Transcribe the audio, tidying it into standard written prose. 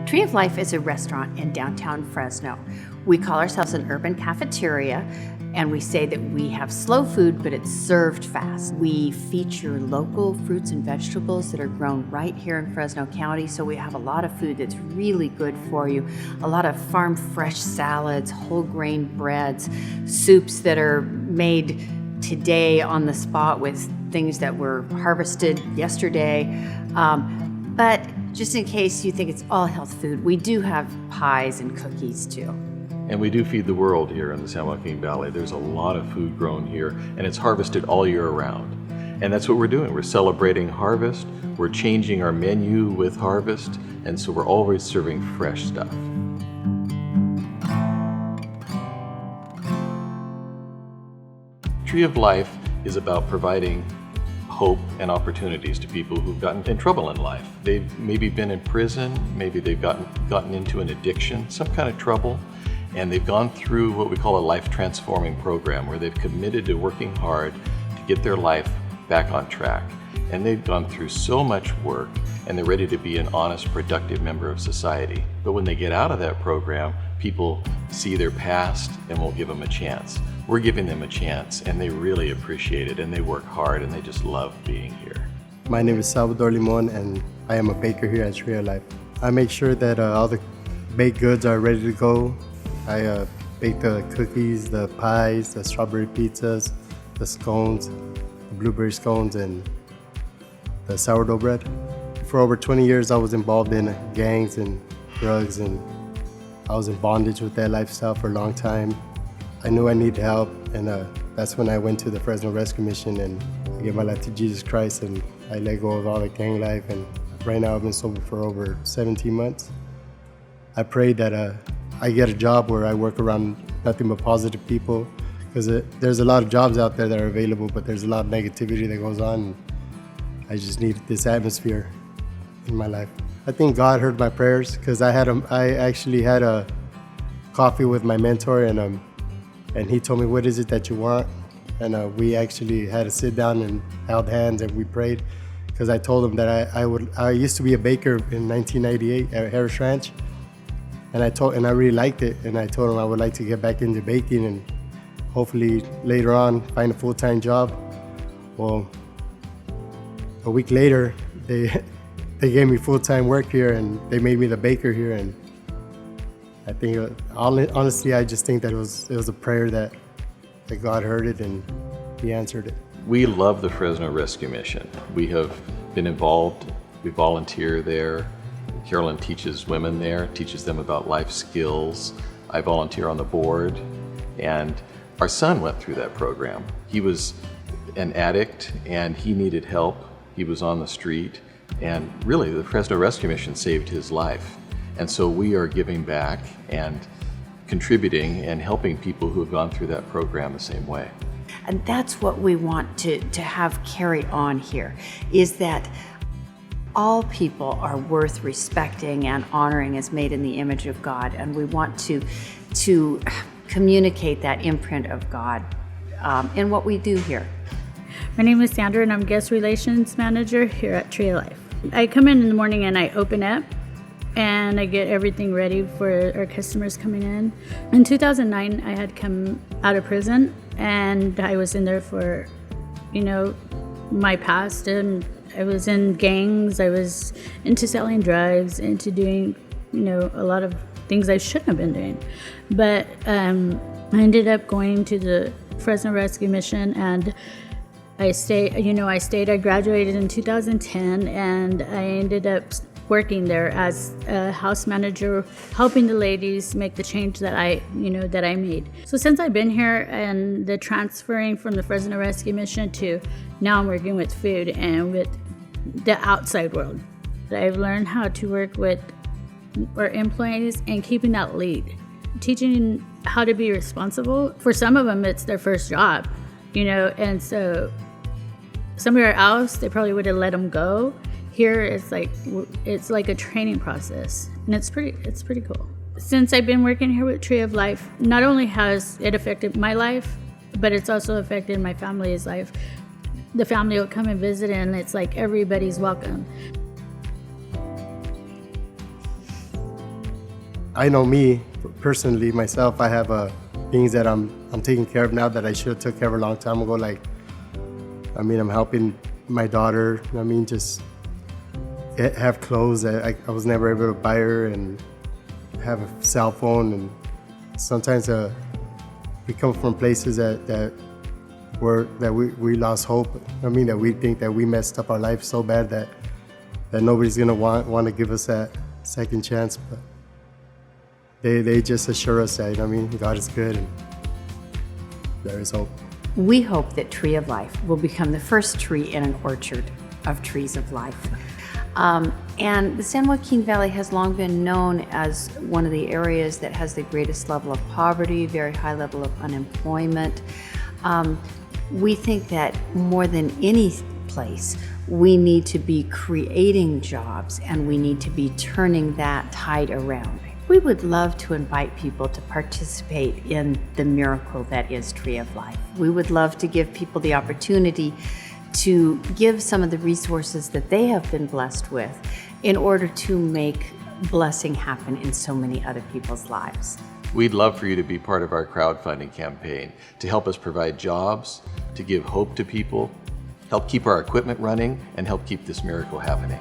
Tree of Life is a restaurant in downtown Fresno. We call ourselves an urban cafeteria, and we say that we have slow food, but it's served fast. We feature local fruits and vegetables that are grown right here in Fresno County, so we have a lot of food that's really good for you. A lot of farm fresh salads, whole grain breads, soups that are made today on the spot with things that were harvested yesterday. But just in case you think it's all health food, we do have pies and cookies too. And we do feed the world here in the San Joaquin Valley. There's a lot of food grown here, and it's harvested all year around. And that's what we're doing. We're celebrating harvest. We're changing our menu with harvest, and so we're always serving fresh stuff. Tree of Life is about providing hope and opportunities to people who've gotten in trouble in life. They've maybe been in prison, maybe they've gotten into an addiction, some kind of trouble, and they've gone through what we call a life transforming program where they've committed to working hard to get their life back on track. And they've gone through so much work and they're ready to be an honest, productive member of society. But when they get out of that program, people see their past and will give them a chance. We're giving them a chance, and they really appreciate it, and they work hard, and they just love being here. My name is Salvador Limon, and I am a baker here at Tree of Life. I make sure that all the baked goods are ready to go. I bake the cookies, the pies, the strawberry pizzas, the scones, the blueberry scones, and the sourdough bread. For over 20 years, I was involved in gangs and drugs, and I was in bondage with that lifestyle for a long time. I knew I needed help, and that's when I went to the Fresno Rescue Mission and I gave my life to Jesus Christ, and I let go of all the gang life, and right now I've been sober for over 17 months. I prayed that I get a job where I work around nothing but positive people, because there's a lot of jobs out there that are available, but there's a lot of negativity that goes on, and I just need this atmosphere in my life. I think God heard my prayers, because I actually had a coffee with my mentor, and he told me, what is it that you want? And we actually had to sit down and held hands and we prayed, because I told him that I used to be a baker in 1998 at Harris Ranch, and I really liked it, and I told him I would like to get back into baking and hopefully later on find a full-time job. Well, a week later, they gave me full-time work here, and they made me the baker here, and I think, honestly, I just think that it was a prayer that God heard it and He answered it. We love the Fresno Rescue Mission. We have been involved. We volunteer there. Carolyn teaches women there, teaches them about life skills. I volunteer on the board, and our son went through that program. He was an addict and he needed help. He was on the street, and really the Fresno Rescue Mission saved his life. And so we are giving back and contributing and helping people who have gone through that program the same way. And that's what we want to have carry on here, is that all people are worth respecting and honoring as made in the image of God. And we want to communicate that imprint of God in what we do here. My name is Sandra, and I'm guest relations manager here at Tree of Life. I come in the morning and I open up, and I get everything ready for our customers coming in. In 2009, I had come out of prison, and I was in there for, my past, and I was in gangs, I was into selling drugs, into doing, a lot of things I shouldn't have been doing. But I ended up going to the Fresno Rescue Mission, and I graduated in 2010, and I ended up working there as a house manager, helping the ladies make the change that I made. So since I've been here and the transferring from the Fresno Rescue Mission to now I'm working with food and with the outside world, I've learned how to work with our employees and keeping that lead, teaching how to be responsible. For some of them, it's their first job, and so somewhere else, they probably would have let them go. Here, it's like a training process, and it's pretty cool. Since I've been working here with Tree of Life, not only has it affected my life, but it's also affected my family's life. The family will come and visit, and it's like everybody's welcome. I know me personally, myself, I have things that I'm taking care of now that I should have took care of a long time ago. Like, I mean, I'm helping my daughter. I mean, just have clothes that I was never able to buy her, and have a cell phone. And sometimes we come from places that we lost hope. I mean, that we think that we messed up our life so bad that nobody's gonna want to give us that second chance. But they just assure us that, I mean, God is good and there is hope. We hope that Tree of Life will become the first tree in an orchard of trees of life. And the San Joaquin Valley has long been known as one of the areas that has the greatest level of poverty, very high level of unemployment. We think that more than any place, we need to be creating jobs, and we need to be turning that tide around. We would love to invite people to participate in the miracle that is Tree of Life. We would love to give people the opportunity to give some of the resources that they have been blessed with in order to make blessing happen in so many other people's lives. We'd love for you to be part of our crowdfunding campaign to help us provide jobs, to give hope to people, help keep our equipment running, and help keep this miracle happening.